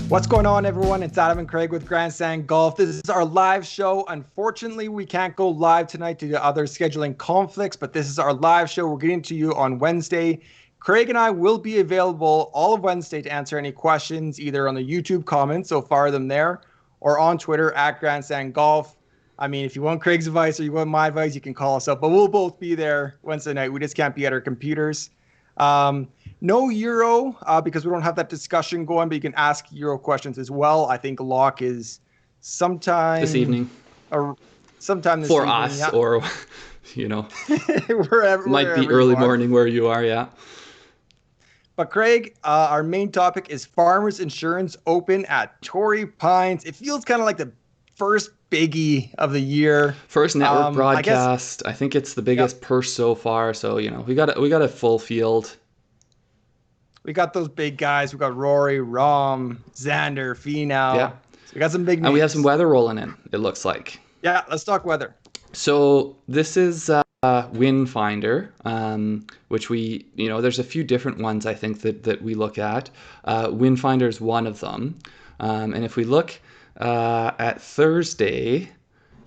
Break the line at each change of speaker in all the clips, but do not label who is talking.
What's going on, everyone? It's Adam and Craig with Grandstand Golf. This is our live show. Unfortunately, we can't go live tonight due to other scheduling conflicts, but this is our live show. We're getting to you on Wednesday. Craig and I will be available all of Wednesday to answer any questions, either on the YouTube comments, so fire them there, or on Twitter at Grandstand Golf. I mean, if you want Craig's advice or you want my advice, you can call us up, but we'll both be there Wednesday night. We just can't be at our computers. No Euro because we don't have that discussion going, but you can ask Euro questions as well. I think lock is sometime
this evening,
or sometime this
for
evening,
us,
yeah.
or
wherever,
might be early morning where you are, yeah.
But Craig, our main topic is Farmers Insurance Open at Torrey Pines. It feels kind of like the first biggie of the year.
First network broadcast. I think it's the biggest purse so far. So we got a full field.
We got those big guys. We got Rory, Rahm, Xander, Finau.
Yeah.
So we got some big names.
And we have some weather rolling in, it looks like.
Yeah, let's talk weather.
So this is Wind Finder, which there's a few different ones I think that we look at. Wind Finder is one of them. And if we look at Thursday,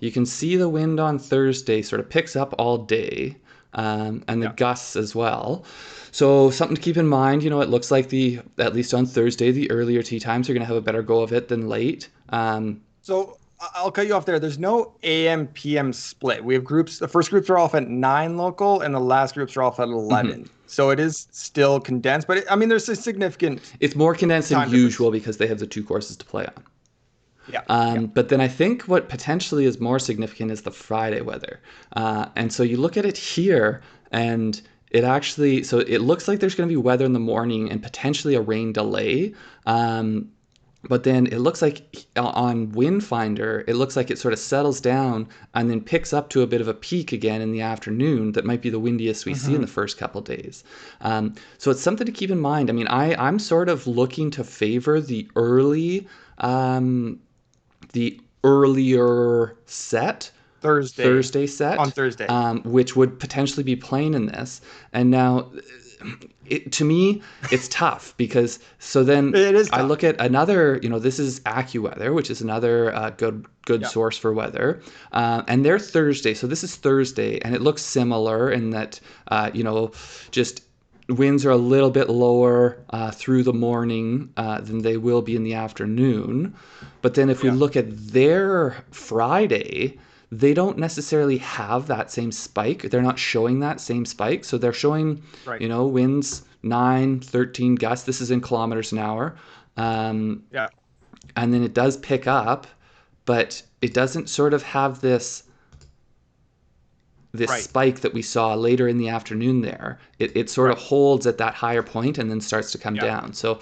you can see the wind on Thursday sort of picks up all day, and the gusts as well. So something to keep in mind, it looks like at least on Thursday, the earlier tee times are going to have a better go of it than late.
So I'll cut you off there. There's no AM, PM split. We have groups. The first groups are off at 9 local, and the last groups are off at 11. Mm-hmm. So it is still condensed, but there's a significant.
It's more condensed than usual because they have the 2 courses to play on.
Yeah.
But then I think what potentially is more significant is the Friday weather. And so you look at it here, and it actually, so it looks like there's going to be weather in the morning and potentially a rain delay. But then it looks like on Wind Finder, it looks like it sort of settles down and then picks up to a bit of a peak again in the afternoon. That might be the windiest we see in the first couple of days. So it's something to keep in mind. I mean, I'm sort of looking to favor the earlier set. Thursday set.
On Thursday.
Which would potentially be playing in this. And now, to me, it's tough because so then I look at another, this is AccuWeather, which is another good source for weather. And they're Thursday. So this is Thursday, and it looks similar in that, just winds are a little bit lower through the morning than they will be in the afternoon. But then if we look at their Friday, they don't necessarily have that same spike. They're not showing that same spike. So they're showing, winds 9, 13 gusts. This is in kilometers an hour. And then it does pick up, but it doesn't sort of have this spike that we saw later in the afternoon there. It sort of holds at that higher point and then starts to come down. So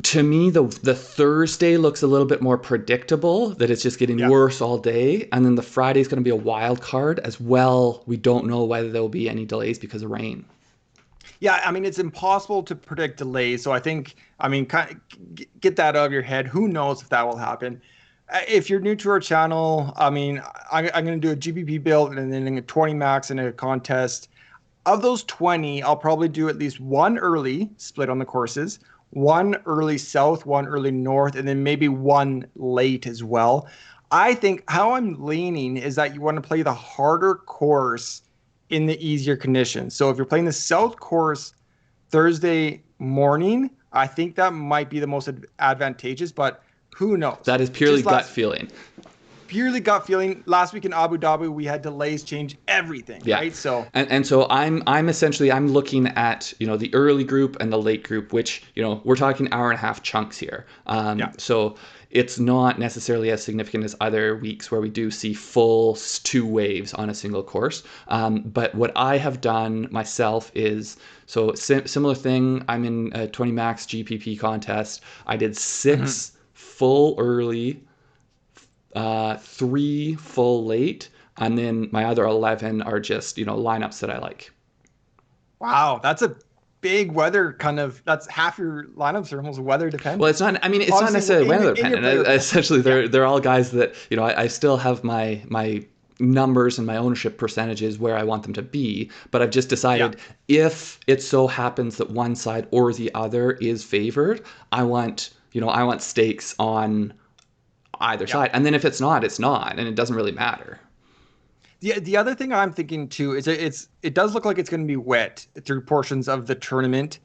to me, the Thursday looks a little bit more predictable, that it's just getting worse all day. And then the Friday is going to be a wild card as well. We don't know whether there will be any delays because of rain.
Yeah, it's impossible to predict delays. So I think, kind of get that out of your head. Who knows if that will happen? If you're new to our channel, I'm going to do a GPP build and then a 20 max in a contest. Of those 20, I'll probably do at least one early split on the courses, one early south, one early north, and then maybe one late as well. I think how I'm leaning is that you want to play the harder course in the easier conditions. So if you're playing the south course Thursday morning, I think that might be the most advantageous, but who knows?
That is purely gut feeling.
Purely gut feeling. Last week in Abu Dhabi, we had delays change everything, right? So
and so I'm essentially looking at the early group and the late group, which we're talking hour and a half chunks here. So it's not necessarily as significant as other weeks where we do see full 2 waves on a single course. But what I have done myself is similar thing. I'm in a 20 max GPP contest. I did 6 full early, 3 full late, and then my other 11 are just lineups that I like.
Wow, that's a big weather kind of. That's half your lineups are almost weather dependent.
Well, it's not. It's not necessarily weather dependent. Essentially, they're all guys that I still have my numbers and my ownership percentages where I want them to be, but I've just decided if it so happens that one side or the other is favored, I want I want stakes on either side. And then if it's not, it's not, and it doesn't really matter.
The other thing I'm thinking too is it does look like it's going to be wet through portions of the tournament.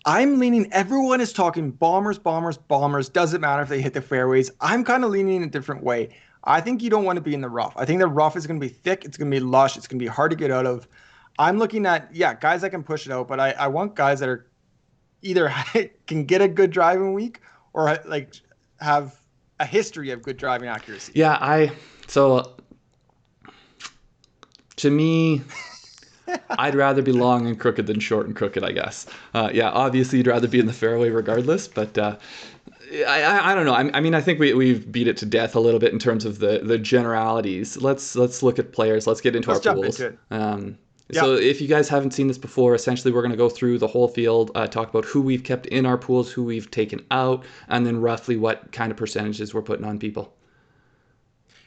I'm leaning, everyone is talking bombers, bombers, bombers. Doesn't matter if they hit the fairways. I'm kind of leaning a different way. I think you don't want to be in the rough. I think the rough is going to be thick. It's going to be lush. It's going to be hard to get out of. I'm looking at, guys that can push it out, but I want guys that are either can get a good driving week or like have a history of good driving accuracy.
Yeah, to me, I'd rather be long and crooked than short and crooked, I guess. Obviously you'd rather be in the fairway regardless, but I don't know. I mean, I think we've beat it to death a little bit in terms of the generalities. Let's look at players. Let's get into our pools. Into it. So if you guys haven't seen this before, essentially we're going to go through the whole field, talk about who we've kept in our pools, who we've taken out, and then roughly what kind of percentages we're putting on people.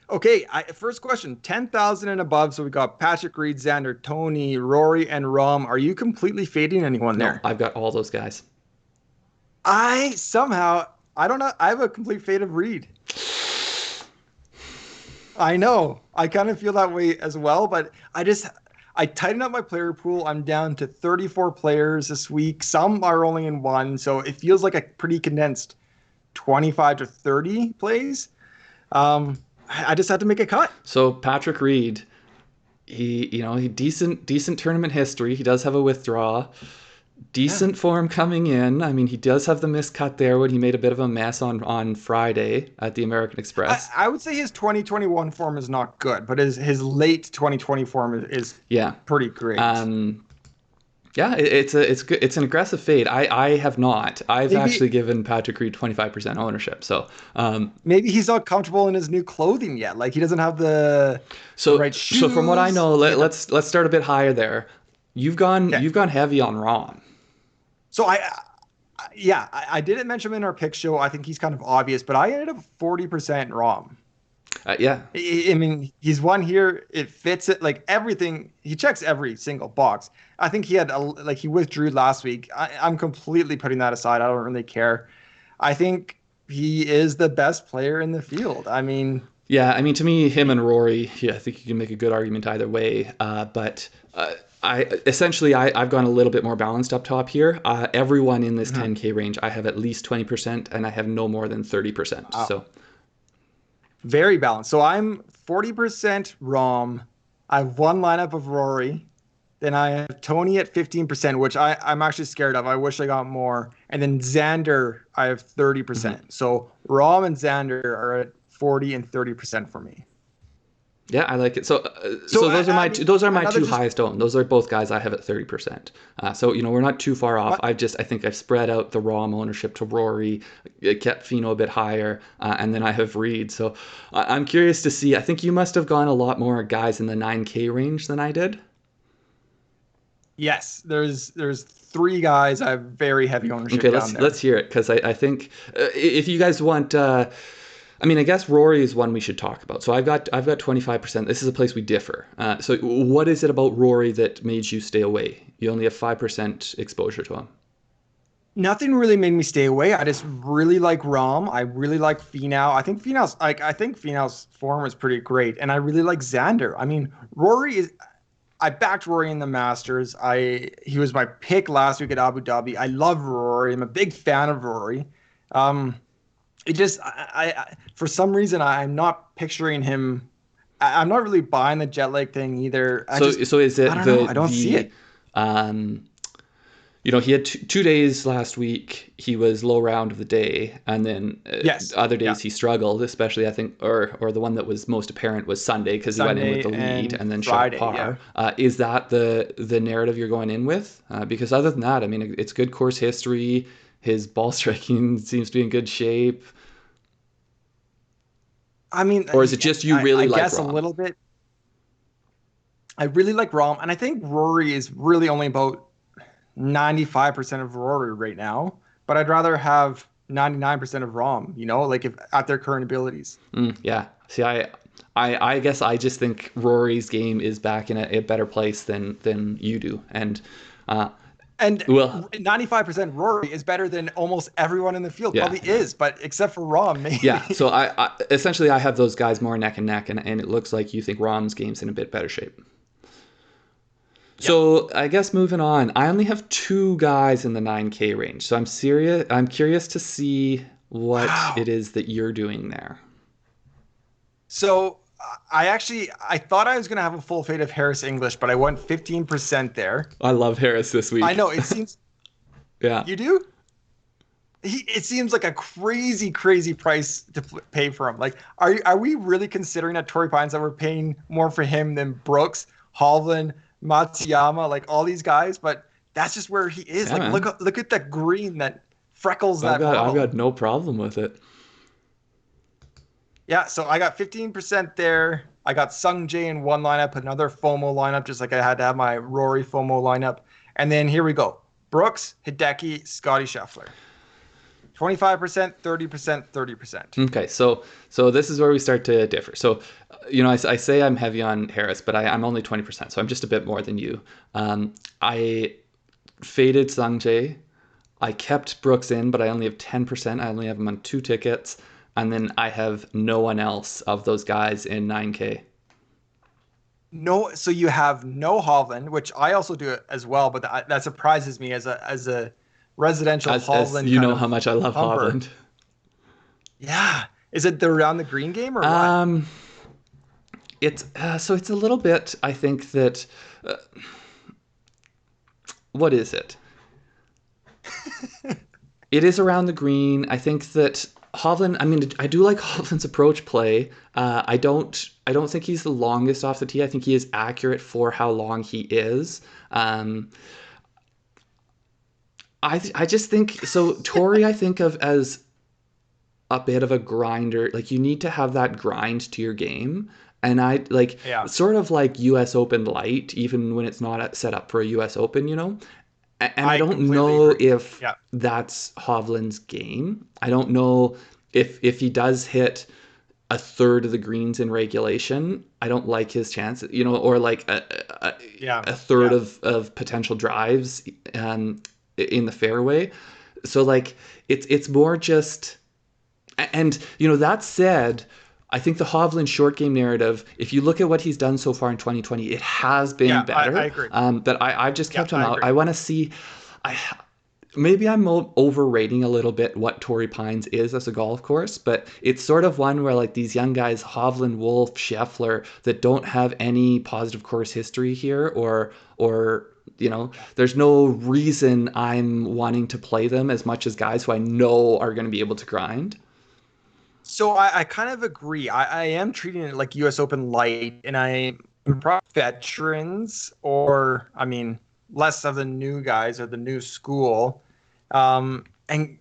Okay, first question, 10,000 and above. So we got Patrick Reed, Xander, Tony, Rory, and Rahm. Are you completely fading anyone there?
No, I've got all those guys.
I don't know. I have a complete fade of Reed. I know. I kind of feel that way as well, but I tightened up my player pool. I'm down to 34 players this week. Some are only in one, so it feels like a pretty condensed 25 to 30 plays. I just had to make a cut.
So Patrick Reed, he decent tournament history. He does have a withdraw. Decent form coming in. I mean, he does have the missed cut there when he made a bit of a mess on Friday at the American Express.
I would say his 2021 form is not good, but his late 2020 form is pretty great.
It's good. It's an aggressive fade. I have not. I've actually given Patrick Reed 25% ownership. So
maybe he's not comfortable in his new clothing yet. Like he doesn't have the right shoes.
So from what I know, let's start a bit higher there. You've gone heavy on Rahm.
So I didn't mention him in our pick show. I think he's kind of obvious, but I ended up 40% Rahm. I mean, he's won here. It fits it, like everything. He checks every single box. I think he withdrew last week. I'm completely putting that aside. I don't really care. I think he is the best player in the field. I mean,
to me, him and Rory, I think you can make a good argument either way. But I've gone a little bit more balanced up top here. Everyone in this 10K range, I have at least 20%, and I have no more than 30%. Wow. So
very balanced. So I'm 40% Rahm. I have one lineup of Rory. Then I have Tony at 15%, which I'm actually scared of. I wish I got more. And then Xander, I have 30%. Mm-hmm. So Rahm and Xander are at 40 and 30% for me.
Yeah, I like it. So those are my two highest owned. Those are both guys I have at 30%. So we're not too far off. I think I've spread out the Rahm ownership to Rory, kept Finau a bit higher, and then I have Reed. So I'm curious to see. I think you must have gone a lot more guys in the 9K range than I did.
Yes, there's three guys I have very heavy ownership.
Okay, let's hear it, because I think if you guys want. I guess Rory is one we should talk about. So I've got 25%. This is a place we differ. So what is it about Rory that made you stay away? You only have 5% exposure to him.
Nothing really made me stay away. I just really like Rahm. I really like Finau. I think Finau's form is pretty great, and I really like Xander. I mean, I backed Rory in the Masters. He was my pick last week at Abu Dhabi. I love Rory. I'm a big fan of Rory. It just, for some reason, I'm not picturing him. I'm not really buying the jet lag thing either.
So is it?
I don't see it.
He had 2 days last week. He was low round of the day, and then other days he struggled. Especially, I think, or the one that was most apparent was Sunday, because he went in with the lead and then shot par. Yeah. Is that the narrative you're going in with? Because other than that, I mean, it's good course history. His ball striking seems to be in good shape.
I mean,
or is it just you really like Rahm? I guess
a little bit. I really like Rahm, and I think Rory is really only about 95% of Rory right now. But I'd rather have 99% of Rahm. Like if at their current abilities.
Yeah. See, I guess I just think Rory's game is back in a better place than you do, and
And
well,
95% Rory is better than almost everyone in the field.
yeah,
Probably is, but except for Rahm, maybe.
yeah. So I essentially I have those guys more neck and neck, and it looks like you think Rahm's game's in a bit better shape.
Yeah.
So I guess moving on, I only have 2 guys in the 9K range. So I'm curious to see what
Wow.
it is that you're doing there.
So I thought I was going to have a full fade of Harris English, but I went 15% there.
I love Harris this
I
week.
know it seems
Yeah.
you do. It seems like a crazy, crazy price to pay for him. Like, are we really considering at Torrey Pines that we're paying more for him than Brooks, Hovland, Matsuyama, like all these guys? But that's just where he is.
Yeah,
Like,
man.
look at that green that freckles that
I've
model.
got no problem with it.
Yeah, so I got 15% there. I got Sung Jae in one lineup, another FOMO lineup, just like I had to have my Rory FOMO lineup. And then here we go. Brooks, Hideki, Scotty Scheffler. 25%, 30%, 30%.
Okay, so this is where we start to differ. So, I say I'm heavy on Harris, but I'm only 20%, so I'm just a bit more than you. I faded Sungjae. I kept Brooks in, but I only have 10%. I only have him on 2 tickets, and then I have no one else of those guys in 9K.
No, so you have no Hovland, which I also do it as well, but that surprises me as a residential
As
Hovland
you
kind
know
of
how much I love
pumper.
Holland.
Yeah. Is it the around the green game or what?
It's so it's a little bit. I think that what is it? It is around the green. I think that Hovland. I mean, I do like Hovland's approach play. I don't think he's the longest off the tee. I think he is accurate for how long he is. I just think so. Torrey, I think of as a bit of a grinder. Like you need to have that grind to your game. And I like
Yeah.
sort of like US Open light, even when it's not set up for a US Open. And I don't
completely
know
agree.
if
Yeah.
that's Hovland's game. I don't know if he does hit a third of the greens in regulation. I don't like his chances, or like a third of potential drives in the fairway. So like it's more just, and that said, I think the Hovland short game narrative, if you look at what he's done so far in 2020, it has been better.
I agree.
But I've just kept him out.
agree.
I want to see. Maybe I'm overrating a little bit what Torrey Pines is as a golf course, but it's sort of one where like these young guys, Hovland, Wolf, Scheffler, that don't have any positive course history here, or there's no reason I'm wanting to play them as much as guys who I know are going to be able to grind.
So I kind of agree. I am treating it like US Open light, and I'm probably veterans, or I mean, less of the new guys or the new school, and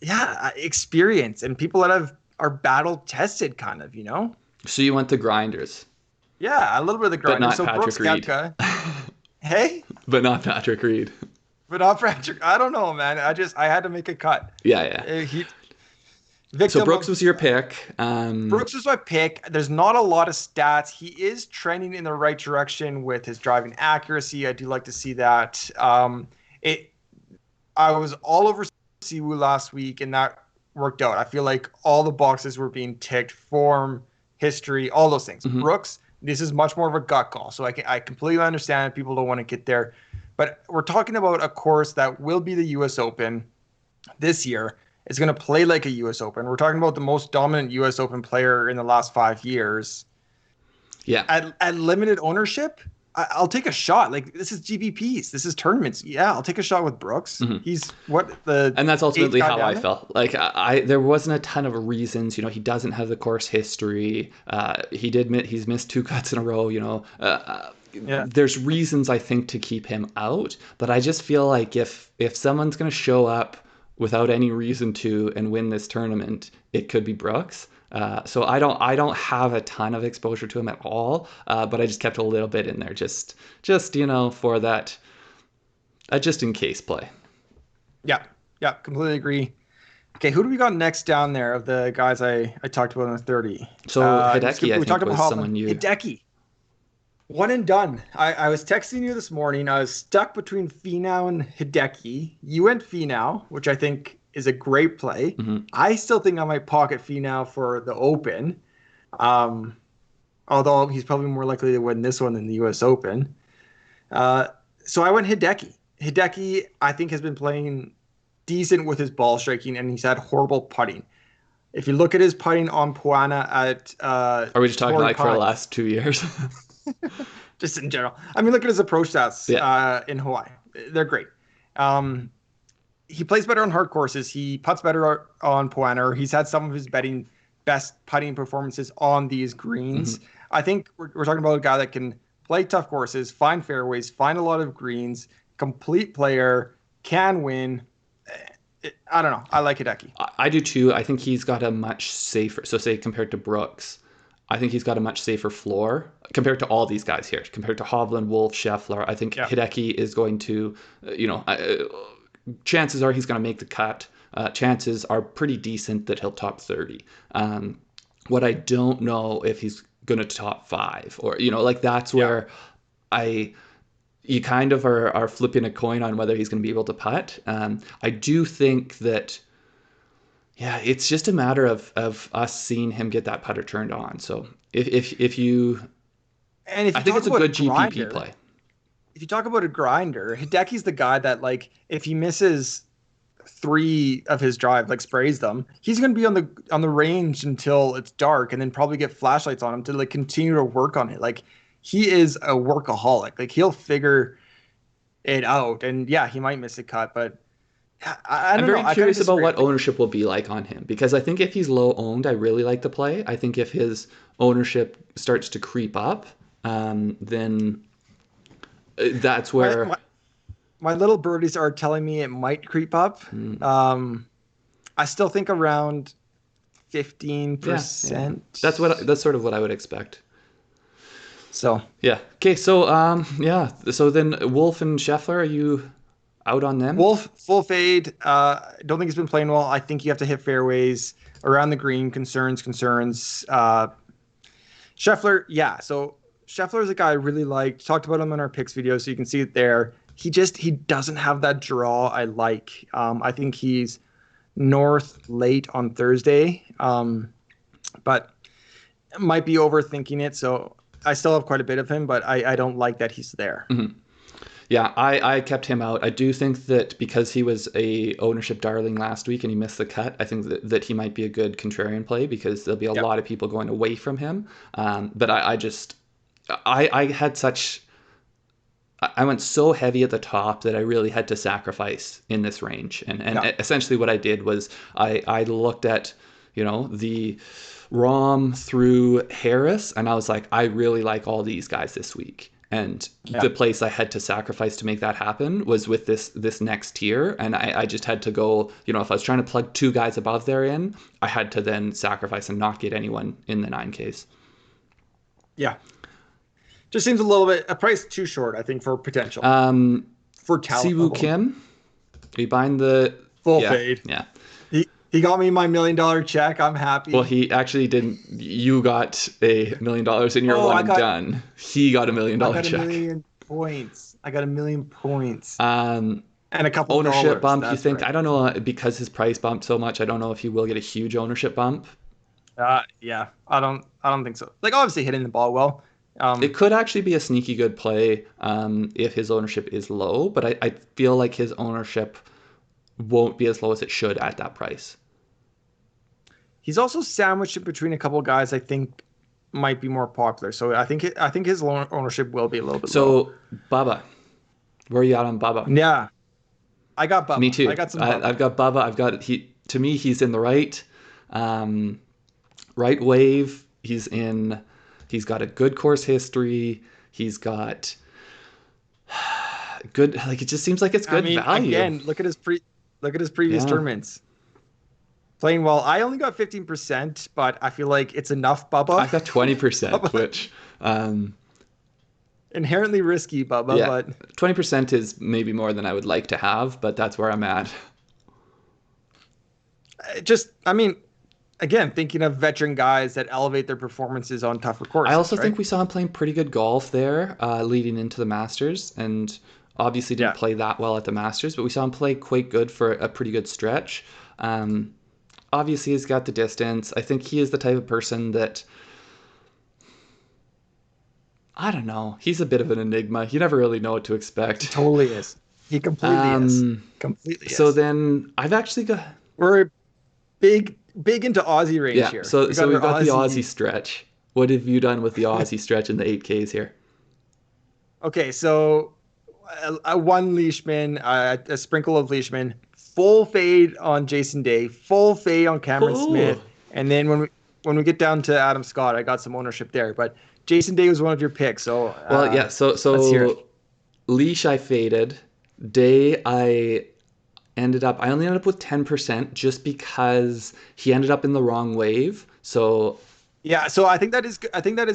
yeah, experience and people that are battle tested, kind of.
So you want the grinders,
Yeah, a little bit of the
but
grinder.
not
So
Patrick
Brooks
Reed.
Koepka, hey,
But not Patrick Reed.
but not Patrick. I don't know, man. I had to make a cut.
Yeah.
He
So Brooks was your pick.
Brooks was my pick. There's not a lot of stats. He is trending in the right direction with his driving accuracy. I do like to see that. I was all over Siwoo last week, and that worked out. I feel like all the boxes were being ticked: form, history, all those things.
Mm-hmm.
Brooks, this is much more of a gut call, so I completely understand if people don't want to get there. But we're talking about a course that will be the U.S. Open this year. It's going to play like a U.S. Open. We're talking about the most dominant U.S. Open player in the last 5 years.
Yeah.
At limited ownership, I'll take a shot. Like, this is GPPs. This is tournaments. Yeah, I'll take a shot with Brooks.
Mm-hmm.
He's
and that's ultimately how I felt. Like there wasn't a ton of reasons. He doesn't have the course history. He's missed 2 cuts in a row. There's reasons I think to keep him out, but I just feel like if someone's going to show up without any reason to and win this tournament, it could be Brooks. So I don't have a ton of exposure to him at all, but I just kept a little bit in there, just for that, just in case play.
Yeah, completely agree. Okay, who do we got next down there of the guys I talked about in the 30?
So Hideki, I think, was
Hoffman.
someone you.
Hideki. One and done. I was texting you this morning. I was stuck between Finau and Hideki. You went Finau, which I think is a great play.
Mm-hmm.
I still think I might pocket Finau for the Open, um, although he's probably more likely to win this one than the U.S. Open. So I went Hideki. Hideki, I think, has been playing decent with his ball striking, and he's had horrible putting. If you look at his putting on Puana at
Are we just talking like for the last 2 years?
Just in general. I mean, look at his approach stats in Hawaii. They're great. He plays better on hard courses. He putts better on Puana. He's had some of his best putting performances on these greens. Mm-hmm. I think we're talking about a guy that can play tough courses, find fairways, find a lot of greens, complete player, can win. I don't know. I like Hideki.
I do too. I think he's got a much safer, so say compared to Brooks, I think he's got a much safer floor compared to all these guys here, compared to Hovland, Wolf, Scheffler. I think Hideki is going to, chances are he's going to make the cut. Chances are pretty decent that he'll top 30. What I don't know if he's going to top 5 or, that's where you kind of are flipping a coin on whether he's going to be able to putt. I do think that, it's just a matter of us seeing him get that putter turned on. So if you I think it's a good GPP play.
If you talk about a grinder, Hideki's the guy that, like, if he misses 3 of his drive, like sprays them, he's going to be on the range until it's dark, and then probably get flashlights on him to like continue to work on it. Like, he is a workaholic. Like, he'll figure it out, and he might miss a cut, but I'm
very curious about what ownership will be like on him, because I think if he's low owned, I really like the play. I think if his ownership starts to creep up, then that's where
my little birdies are telling me it might creep up. I still think around 15%.
That's sort of what I would expect.
So
okay. So So then Wolf and Scheffler, are you out on them?
Wolf, full fade. Don't think he's been playing well. I think you have to hit fairways around the green. Concerns. Scheffler, So Scheffler is a guy I really like. Talked about him in our picks video, so you can see it there. He doesn't have that draw I like. I think he's north late on Thursday, but might be overthinking it. So I still have quite a bit of him, but I don't like that he's there.
Mm-hmm. Yeah, I kept him out. I do think that because he was a ownership darling last week and he missed the cut, I think that he might be a good contrarian play because there'll be a lot of people going away from him. But I went so heavy at the top that I really had to sacrifice in this range. And essentially what I did was I looked at, the Rahm through Harris, and I was like, I really like all these guys this week. And the place I had to sacrifice to make that happen was with this next tier. And I just had to go, if I was trying to plug 2 guys above there in, I had to then sacrifice and not get anyone in the 9Ks.
Yeah. Just seems a price too short, I think, for potential. For talent.
Siwoo Kim, are you buying the
full fade?
Yeah.
He got me my $1 million check. I'm happy.
Well, he actually didn't. You got $1 million in your one and done. He got $1 million check.
I got 1 million points. I got 1 million points.
And
a couple
ownership bump. You think?
Right.
I don't know, because his price bumped so much. I don't know if he will get a huge ownership bump.
Yeah. I don't think so. Like, obviously hitting the ball well.
It could actually be a sneaky good play if his ownership is low, but I feel like his ownership won't be as low as it should at that price.
He's also sandwiched in between a couple of guys I think might be more popular. So I think his ownership will be a little bit low.
So Bubba, where are you at on Bubba?
Yeah, I got Bubba.
Me too.
I got some Bubba.
I've got Bubba. To me, he's in the right wave. He's got a good course history. He's got good, it just seems like it's good value.
Again, look at his previous tournaments. Playing well. I only got 15%, but I feel like it's enough Bubba.
I got 20%, which
inherently risky Bubba, but
20% is maybe more than I would like to have, but that's where I'm at.
again, thinking of veteran guys that elevate their performances on tougher courses.
I also
right?
think we saw him playing pretty good golf there, leading into the Masters, and obviously didn't play that well at the Masters, but we saw him play quite good for a pretty good stretch. Obviously, he's got the distance. I think he is the type of person that, I don't know, he's a bit of an enigma. You never really know what to expect.
He totally is. He completely is. Completely is.
So then I've actually got...
We're big into Aussie range here.
So we've got the Aussie stretch. What have you done with the Aussie stretch in the 8Ks here?
Okay, so a one Leishman, a sprinkle of Leishman, full fade on Jason Day, full fade on Cameron Smith, and then when we get down to Adam Scott, I got some ownership there. But Jason Day was one of your picks, so
so Leash I faded. Day I only ended up with 10% just because he ended up in the wrong wave. So
yeah, so I think that is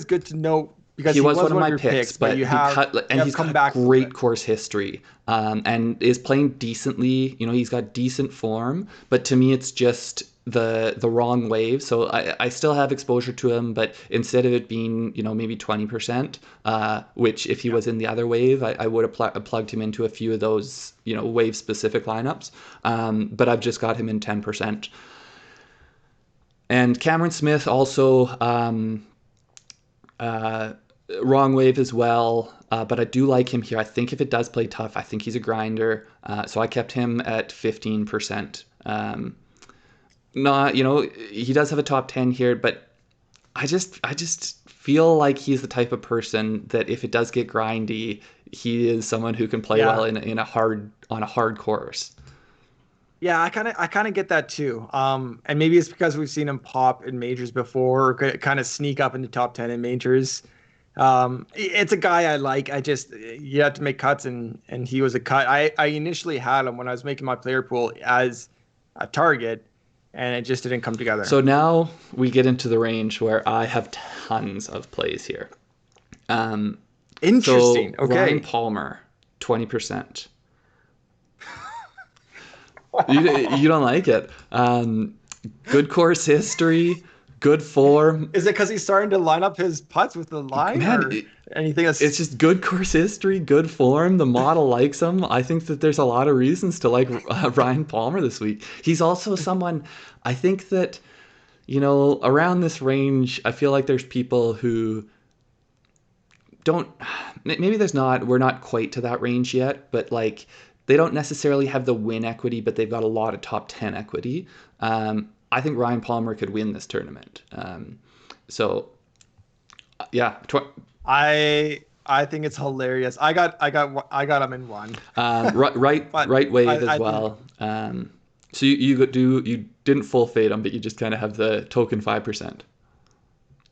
good to know because
he was one of my picks,
but he's got
great course history, and is playing decently. He's got decent form, but to me, it's just the wrong wave. So I still have exposure to him, but instead of it being maybe 20%, which if he was in the other wave, I would have plugged him into a few of those wave specific lineups. But I've just got him in 10%. And Cameron Smith also wrong wave as well, but I do like him here. I think if it does play tough, I think he's a grinder. So I kept him at 15%. He does have a top 10 here, but I just feel like he's the type of person that if it does get grindy, he is someone who can play well on a hard course.
Yeah, I kind of get that too. And maybe it's because we've seen him pop in majors before, or kind of sneak up in the top 10 in majors. It's a guy I like. You have to make cuts, and he was a cut. I initially had him when I was making my player pool as a target, and it just didn't come together.
So now we get into the range where I have tons of plays here.
Interesting.
So
okay.
Ryan Palmer, 20%. You don't like it. Good course history, good form.
Is it because he's starting to line up his putts with the line?
Man,
or anything else?
It's just good course history, good form. The model likes him. I think that there's a lot of reasons to like Ryan Palmer this week. He's also someone, I think that, around this range, I feel like there's people who we're not quite to that range yet, but like, they don't necessarily have the win equity, but they've got a lot of top 10 equity. I think Ryan Palmer could win this tournament.
I think it's hilarious. I got him in one.
Right wave as well. So you didn't full fade him, but you just kind of have the token 5%.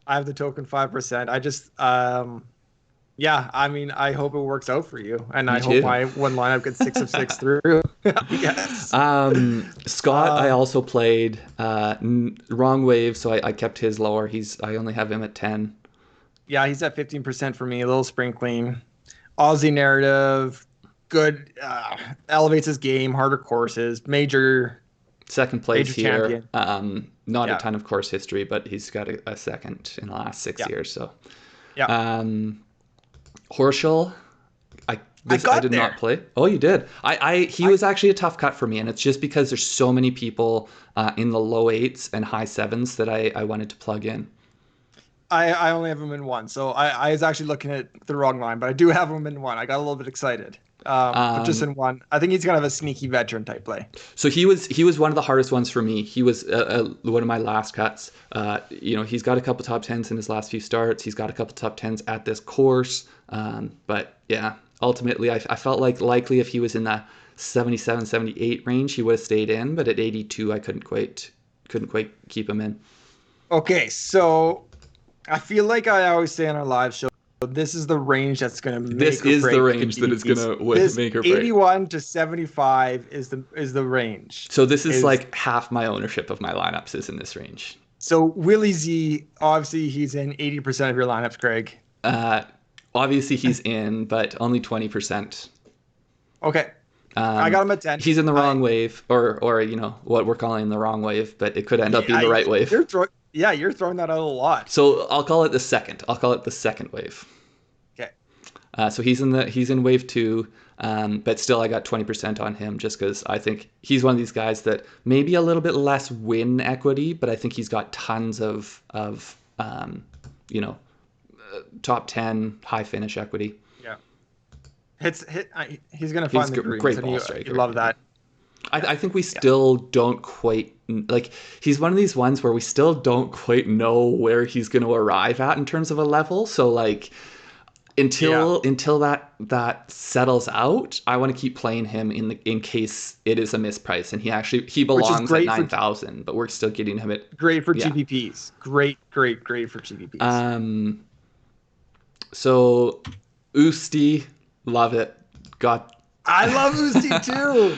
I have the token 5%. I just I hope it works out for you, and I hope my one lineup gets 6 of 6 through. Yes.
Scott, I also played wrong wave, so I kept his lower. I only have him at 10.
Yeah, he's at 15% for me. A little sprinkling. Aussie narrative, good. Elevates his game, harder courses, major.
Second place
major
here.
Champion.
Not a ton of course history, but he's got a second in the last 6 years. So.
Yeah.
Horschel, I did not play. Oh, you did. He was actually a tough cut for me, and it's just because there's so many people in the low 8s and high 7s that I wanted to plug in.
I only have him in one, so I was actually looking at the wrong line, but I do have him in one. I got a little bit excited. But just in one. I think he's gonna have a sneaky veteran type play.
So he was one of the hardest ones for me. He was one of my last cuts. He's got a couple top 10s in his last few starts. He's got a couple top 10s at this course. But yeah, ultimately I felt like likely if he was in the 77, 78 range, he would have stayed in. But at 82, I couldn't quite keep him in.
Okay, so I feel like I always say on our live show, this is the range that's going to make or break.
This is the range that is going to make or break.
81 to 75 is the range.
So this is like half my ownership of my lineups is in this range.
So Willie Z, obviously he's in 80% of your lineups, Greg.
Obviously he's in, but only 20%.
Okay. I got him at 10.
He's in the wrong wave, or you know what we're calling the wrong wave, but it could end up being the right wave.
You're throwing that out a lot.
So I'll call it the second. I'll call it the second wave.
Okay.
So he's in wave 2, but still I got 20% on him just because I think he's one of these guys that maybe a little bit less win equity, but I think he's got tons of top 10 high finish equity.
Yeah. He's gonna find the greens.
Great ball striker.
You love that.
I think we still don't quite, like, he's one of these ones where we still don't quite know where he's going to arrive at in terms of a level. So like until that settles out, I want to keep playing him in case it is a misprice, and he belongs at 9,000, but we're still getting him at
great for GPPs. Great for GPPs.
So Usti, love it.
I love Usti too.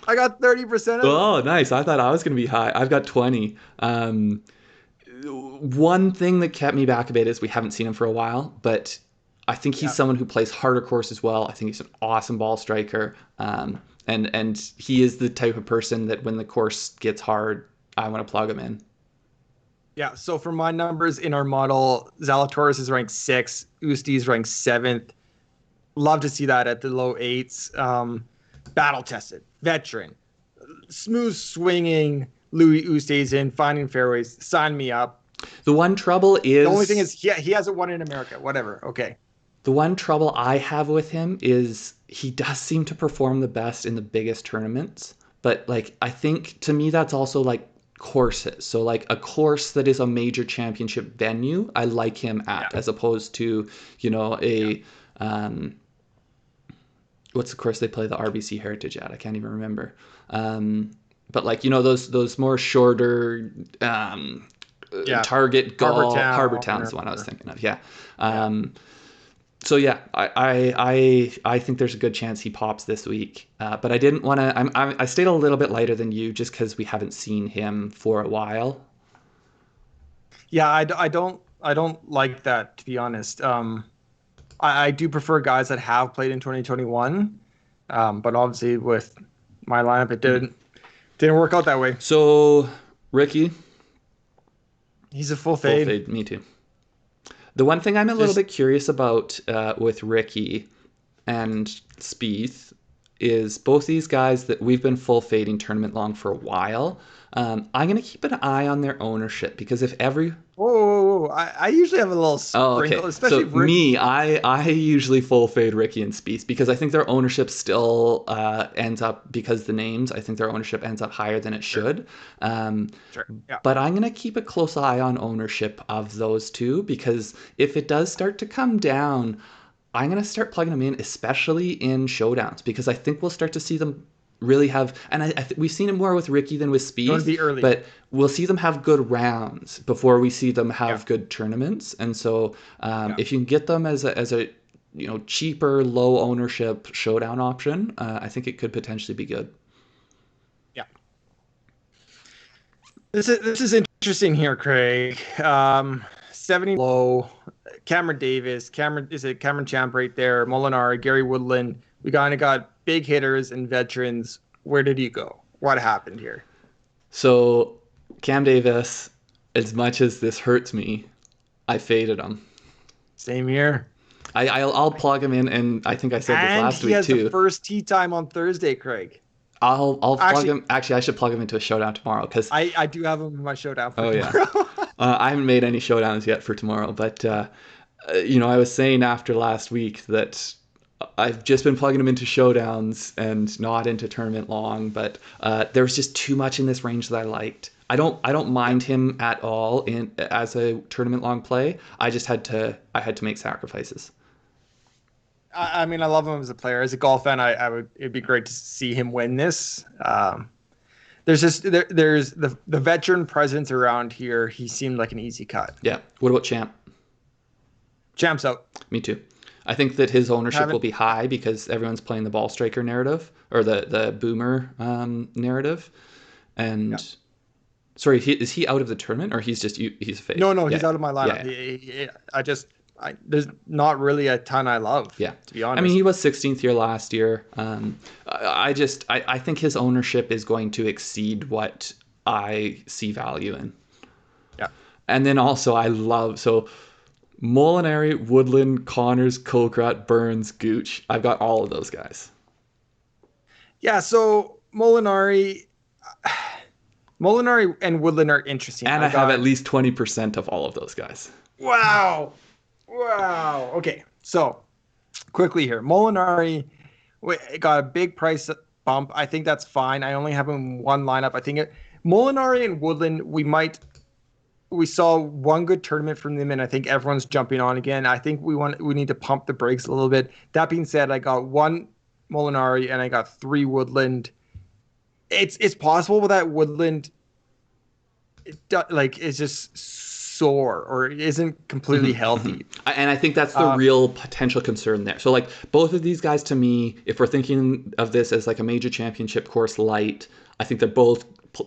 I got 30% of it.
Oh, nice. I thought I was going to be high. I've got 20. One thing that kept me back a bit is we haven't seen him for a while, but I think he's someone who plays harder course as well. I think he's an awesome ball striker. And he is the type of person that when the course gets hard, I want to plug him in.
Yeah, so for my numbers in our model, Zalatoris is ranked 6th, Usti is ranked 7th. Love to see that at the low 8s. Battle tested, veteran, smooth swinging. Louis Oosthuizen in, finding fairways. Sign me up.
The one trouble is
the only thing is he hasn't won in America. Whatever. Okay.
The one trouble I have with him is he does seem to perform the best in the biggest tournaments, but like I think to me that's also like courses. So like a course that is a major championship venue, I like him at, as opposed to, you know, what's the course they play the RBC Heritage at? I can't even remember. But like, you know, those more shorter target golf, Harbour Town is the one I was thinking of. Yeah. So yeah, I think there's a good chance he pops this week. But I didn't want to. I stayed a little bit lighter than you just because we haven't seen him for a while.
Yeah, I don't like that, to be honest. I do prefer guys that have played in 2021, but obviously with my lineup, it didn't work out that way.
So Ricky,
he's a full fade.
Full fade, me too. The one thing I'm a little bit curious about with Ricky and Spieth is both these guys that we've been full fading tournament long for a while. I'm going to keep an eye on their ownership because if every...
Whoa. I usually have a little sprinkle, especially
so me, I usually full fade Ricky and Spieth because I think their ownership still ends up, because the names, I think their ownership ends up higher than it should.
Sure. Yeah.
But I'm going to keep a close eye on ownership of those two because if it does start to come down, I'm going to start plugging them in, especially in showdowns, because I think we'll start to see them really have, and we've seen it more with Ricky than with Spieth, but we'll see them have good rounds before we see them have good tournaments. And so if you can get them as a cheaper, low ownership showdown option, I think it could potentially be good.
Yeah. This is interesting here, Craig. 70 low, Cameron Davis, Cameron Champ right there, Molinari, Gary Woodland. We kind of got big hitters and veterans. Where did he go? What happened here?
So Cam Davis, as much as this hurts me, I faded him.
Same here.
I'll plug him in, and I think I said this last week too.
And he has the first tee time on Thursday, Craig.
I'll plug him. Actually, I should plug him into a showdown tomorrow because
I do have him in my showdown for tomorrow.
Yeah. I haven't made any showdowns yet for tomorrow, but I was saying after last week that I've just been plugging him into showdowns and not into tournament long, but there was just too much in this range that I liked. I don't mind him at all as a tournament long play. I just had to make sacrifices.
I mean, I love him as a player. As a golf fan, it'd be great to see him win this. There's the veteran presence around here. He seemed like an easy cut.
Yeah. What about Champ?
Champ's out.
Me too. I think that his ownership will be high because everyone's playing the ball striker narrative or the boomer narrative. And sorry, is he out of the tournament or he's a fade?
No, he's out of my lineup. Yeah. there's not really a ton I love.
Yeah,
to be honest.
I mean, he was 16th here last year. I think his ownership is going to exceed what I see value in.
Yeah,
and then also Molinari, Woodland, Connors, Kokrat, Burns, Gooch. I've got all of those guys.
Yeah, so Molinari and Woodland are interesting.
And I have at least 20% of all of those guys.
Wow. Okay, so quickly here. Molinari got a big price bump. I think that's fine. I only have him in one lineup. I think Molinari and Woodland, we saw one good tournament from them, and I think everyone's jumping on again. I think we need to pump the brakes a little bit. That being said, I got one Molinari and I got 3 Woodland. It's possible that Woodland is just sore or isn't completely healthy.
And I think that's the real potential concern there. So like both of these guys, to me, if we're thinking of this as like a major championship course light, I think they're both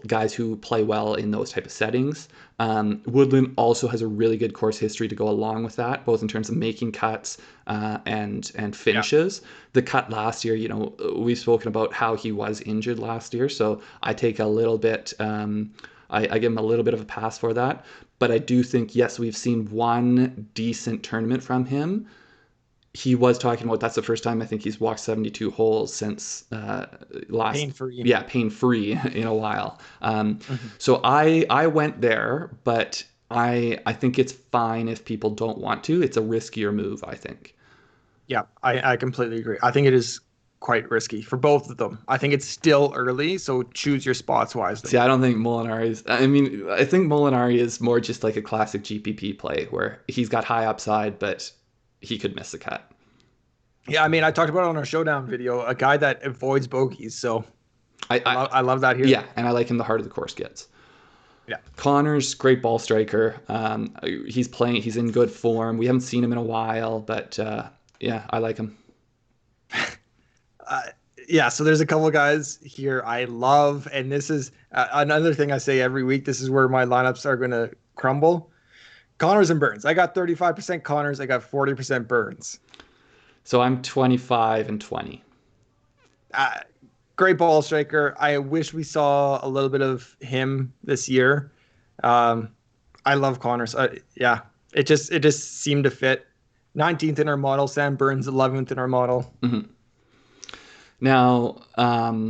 guys who play well in those type of settings. Woodland also has a really good course history to go along with that, both in terms of making cuts and finishes. Yeah. The cut last year, we've spoken about how he was injured last year, so I take a little bit. I give him a little bit of a pass for that. But I do think, yes, we've seen one decent tournament from him. He was talking about that's the first time I think he's walked 72 holes since last
pain-free.
Yeah, pain-free in a while. So I went there, but I think it's fine if people don't want to. It's a riskier move, I think.
Yeah, I completely agree. I think it is quite risky for both of them. I think it's still early, so choose your spots wisely.
See, I don't think Molinari's... I think Molinari is more just like a classic GPP play where he's got high upside, but he could miss the cut.
Yeah, I talked about it on our showdown video, a guy that avoids bogeys, so I love that here.
Yeah, and I like him the harder the course gets.
Yeah.
Connors, great ball striker. He's in good form. We haven't seen him in a while, but yeah, I like him.
Yeah, so there's a couple of guys here I love, and this is another thing I say every week. This is where my lineups are going to crumble. Connors and Burns. I got 35% Connors. I got 40% Burns.
So I'm 25 and 20.
Great ball striker. I wish we saw a little bit of him this year. I love Connors. Yeah, it just seemed to fit. 19th in our model. Sam Burns 11th in our model.
Mm-hmm. Now, I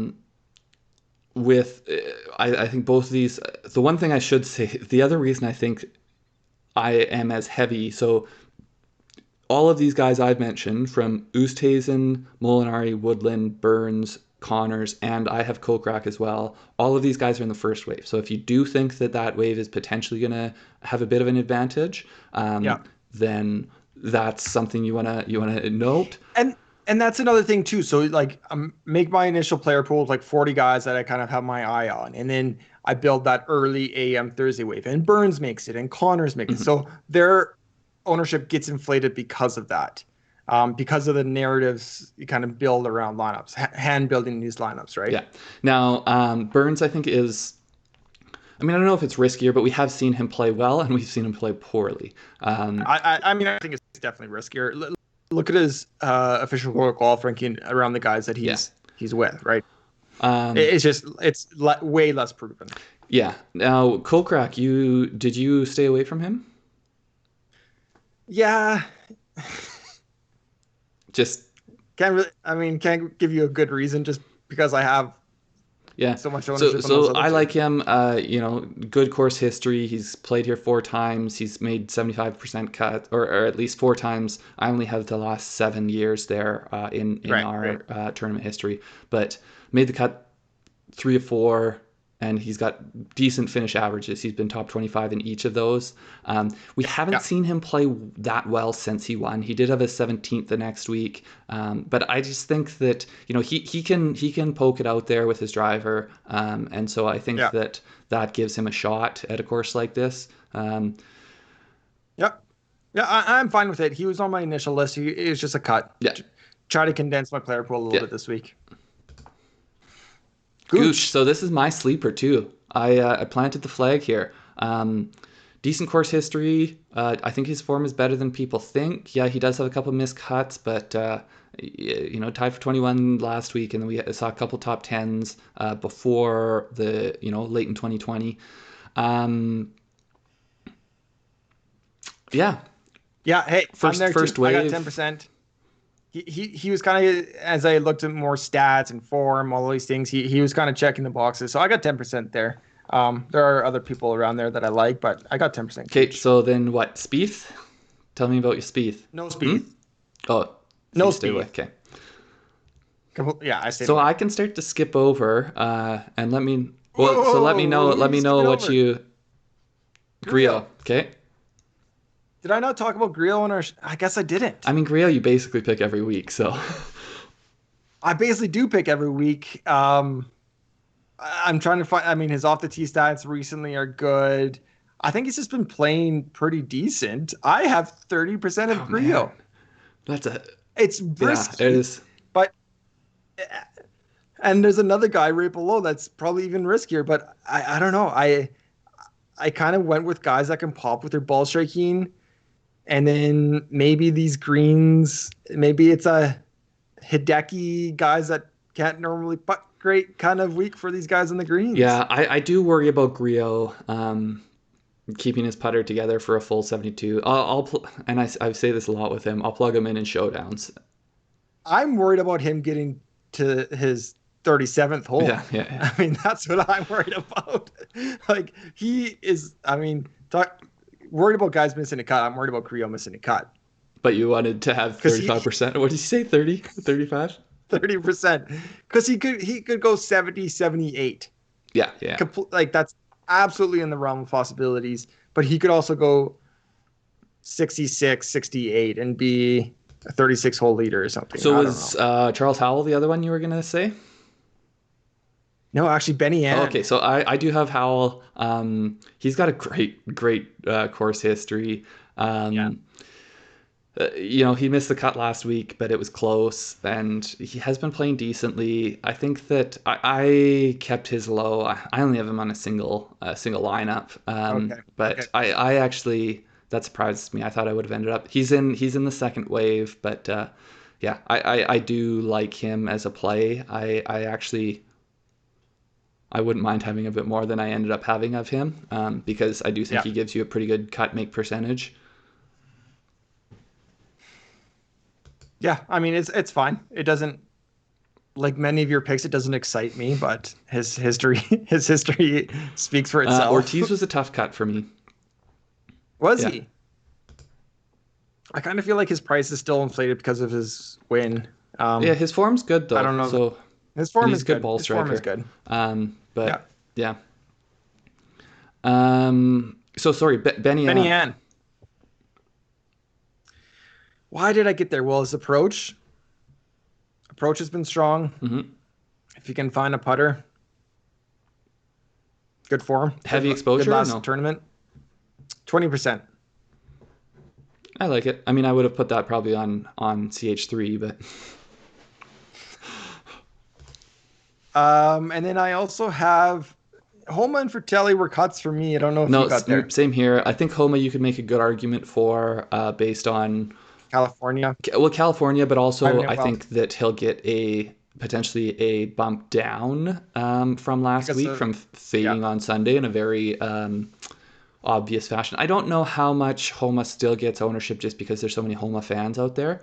think both of these, the one thing I should say, the other reason I think I am as heavy, so all of these guys I've mentioned, from Oosthuizen, Molinari, Woodland, Burns, Connors, and I have Kokrak as well, all of these guys are in the first wave. So if you do think that wave is potentially going to have a bit of an advantage, then that's something you wanna note.
And that's another thing too. So like, make my initial player pool with like 40 guys that I kind of have my eye on, and then I build that early AM Thursday wave. And Burns makes it, and Connors makes it. So their ownership gets inflated because of that, because of the narratives you kind of build around lineups, hand building these lineups, right?
Yeah. Now Burns, I think is. I don't know if it's riskier, but we have seen him play well, and we've seen him play poorly.
I think it's definitely riskier. Look at his official golf ranking around the guys that he's with, right? It's way less proven.
Yeah. Now, Kokrak, did you stay away from him?
Yeah.
Just
can't give you a good reason just because I have so much ownership.
So I like him. Good course history. He's played here 4 times. He's made 75% cut, or at least 4 times. I only have the last 7 years there in our tournament history, but made the cut 3 of 4. And he's got decent finish averages. He's been top 25 in each of those. We haven't seen him play that well since he won. He did have a 17th the next week, but I just think that he can poke it out there with his driver, and so I think that gives him a shot at a course like this.
I'm fine with it. He was on my initial list. It was just a cut.
Yeah,
try to condense my player pool a little bit this week.
Gooch. So this is my sleeper too. I planted the flag here. decent course history. I think his form is better than people think. Yeah, he does have a couple missed cuts, but tied for 21 last week, and then we saw a couple top tens before the late in 2020. Yeah.
Hey,
first wave.
I got 10%. He was kind of, as I looked at more stats and form, all these things, he was kind of checking the boxes. So I got 10% there. There are other people around there that I like, but I got 10%.
Okay, so then what? Spieth? Tell me about your Spieth.
No Spieth.
Oh,
no
Spieth.
Okay.
Yeah, I stayed away. I can start to skip over and let me. Well, so let me know. Let me know what you. Grillo. Okay.
Did I not talk about Grillo in our? I guess I didn't.
I mean, Grillo, you basically pick every week, so.
I basically do pick every week. I'm trying to find. I mean, his off the tee stats recently are good. I think he's just been playing pretty decent. I have 30% of Grillo.
Man. That's a.
It's risky.
Yeah, it is.
But. And there's another guy right below that's probably even riskier. But I don't know. I kind of went with guys that can pop with their ball striking. And then maybe these greens, maybe it's a Hideki guys that can't normally putt great kind of week for these guys on the greens.
Yeah, I do worry about Grillo keeping his putter together for a full 72. And I say this a lot with him. I'll plug him in showdowns.
I'm worried about him getting to his 37th hole.
Yeah.
I mean, that's what I'm worried about. Like, he is, I mean, worried about guys missing a cut. I'm worried about Grillo missing a cut.
But you wanted to have 35%. What did you say? 30? 35?
30%. Because he could go 70, 78.
Yeah.
Like, that's absolutely in the realm of possibilities. But he could also go 66, 68 and be a 36-hole leader or something.
So was Charles Howell the other one you were going to say?
No, actually, Benny Ann.
Oh, okay, so I do have Howell. He's got a great course history. He missed the cut last week, but it was close, and he has been playing decently. I think that I kept his low. I only have him on a single lineup. I actually, that surprises me. I thought I would have ended up. He's in the second wave, but I do like him as a play. I wouldn't mind having a bit more than I ended up having of him, because I do think he gives you a pretty good cut make percentage.
Yeah, I mean, it's fine. It doesn't, like many of your picks, it doesn't excite me, but his history speaks for itself.
Ortiz was a tough cut for me.
Was he? I kind of feel like his price is still inflated because of his win.
His form's good though.
I don't know.
So
his form is
good. Ball striker.
His form is good.
Yeah. So sorry, Benny
Ann. Why did I get there? Well, his approach has been strong.
Mm-hmm.
If you can find a putter, good form.
Heavy exposure.
Good last tournament. 20%.
I like it. I mean, I would have put that probably on CH3, but.
And then I also have Homa and Fratelli were cuts for me. I don't know if you got there.
Same here. I think Homa you could make a good argument for based on
California.
Well, California, but also I think that he'll get potentially a bump down from last week from fading on Sunday in a very obvious fashion. I don't know how much Homa still gets ownership just because there's so many Homa fans out there.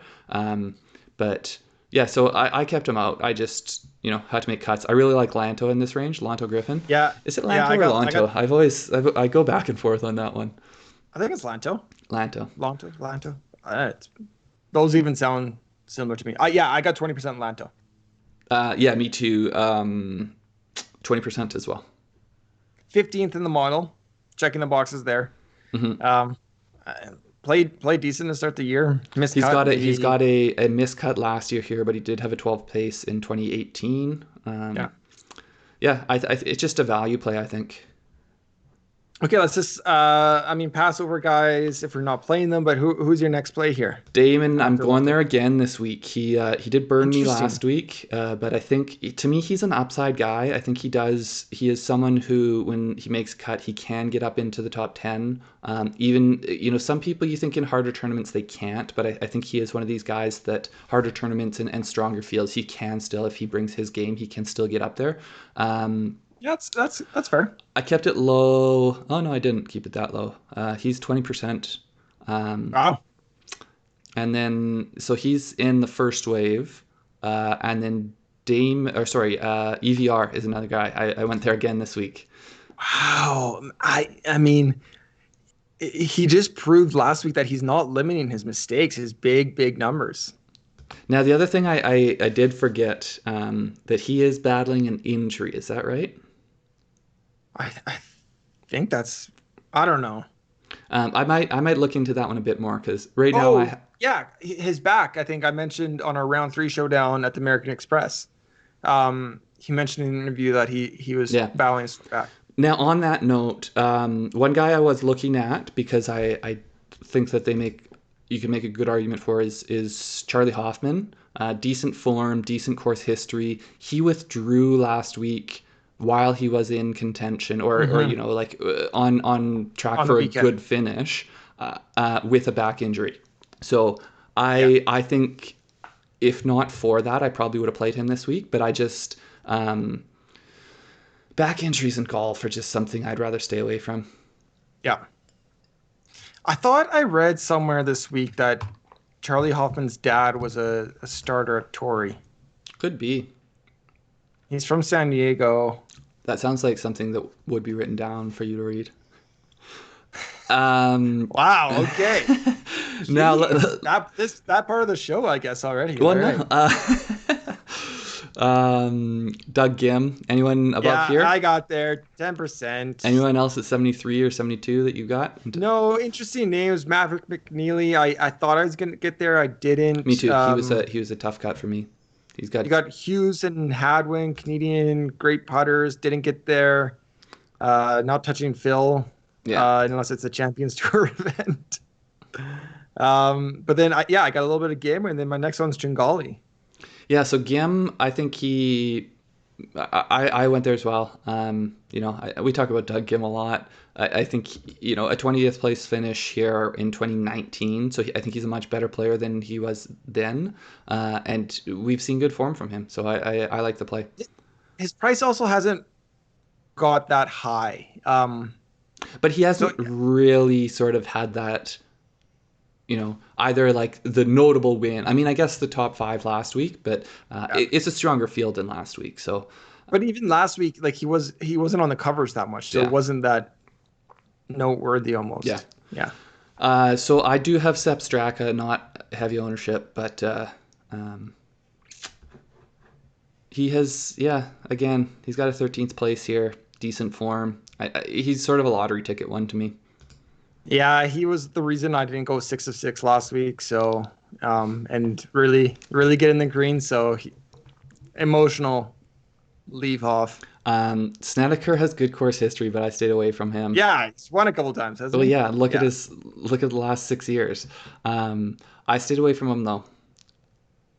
But yeah, so I kept him out. I just, had to make cuts. I really like Lanto in this range, Lanto Griffin.
Yeah.
Is it Lanto or Lanto? I go back and forth on that one.
I think it's Lanto.
Lanto.
Those even sound similar to me. I got 20% Lanto.
Yeah, me too. 20% as well.
15th in the model. Checking the boxes there.
Mm-hmm.
Played decent to start the year.
He's got a miscut last year here, but he did have a 12 pace in 2018. It's just a value play, I think.
Okay, let's just pass over guys if we're not playing them, but who's your next play here?
Damon, I'm going there again this week. He did burn me last week, but I think to me he's an upside guy. I think he is someone who, when he makes a cut, he can get up into the top 10. Even, some people you think in harder tournaments they can't, but I think he is one of these guys that harder tournaments and stronger fields, he can still, if he brings his game, he can still get up there.
Yeah, that's fair.
I kept it low. Oh no, I didn't keep it that low. He's 20%.
Wow.
And then, so he's in the first wave, and then EVR is another guy. I went there again this week.
Wow. I mean, he just proved last week that he's not limiting his mistakes, his big numbers.
Now, the other thing I did forget, that he is battling an injury. Is that right?
I think I don't know.
I might look into that one a bit more because right now
yeah, his back. I think I mentioned on our round 3 showdown at the American Express. He mentioned in an interview that he was battling his back.
Now, on that note, one guy I was looking at because I think that you can make a good argument for is Charlie Hoffman. Decent form, decent course history. He withdrew last week while he was in contention, or on track for a good finish, with a back injury. So I think if not for that, I probably would have played him this week. But I just back injuries in golf are just something I'd rather stay away from.
Yeah. I thought I read somewhere this week that Charlie Hoffman's dad was a starter at Torrey.
Could be.
He's from San Diego.
That sounds like something that would be written down for you to read.
Wow. Okay.
Now
that part of the show, I guess already.
Well, no. Doug Gim. Anyone above here?
I got there 10%.
Anyone else at 73 or 72 that you got?
No, interesting names. Maverick McNeely. I thought I was gonna get there. I didn't.
Me too. He was a tough cut for me. You
got Hughes and Hadwin, Canadian great putters. Didn't get there. Not touching Phil. Yeah. Unless it's a Champions Tour event. But then I got a little bit of Gim, and then my next one's Tringali.
Yeah, so Gim, I think I went there as well. We talk about Doug Gim a lot. I think, a 20th place finish here in 2019. So I think he's a much better player than he was then. And we've seen good form from him. So I like the play.
His price also hasn't got that high.
But he hasn't really sort of had that, either like the notable win. I mean, I guess the top 5 last week, but it's a stronger field than last week. So,
but even last week, like he wasn't on the covers that much, so it wasn't that noteworthy almost.
Yeah. So I do have Sepp Straka, not heavy ownership, but he has, again, he's got a 13th place here, decent form. He's sort of a lottery ticket one to me.
Yeah, he was the reason I didn't go 6 of 6 last week. So, and really get in the green. So, emotional leave off.
Snedeker has good course history, but I stayed away from him.
Yeah, he's won a couple times, hasn't he?
Yeah, look at the last 6 years. I stayed away from him though.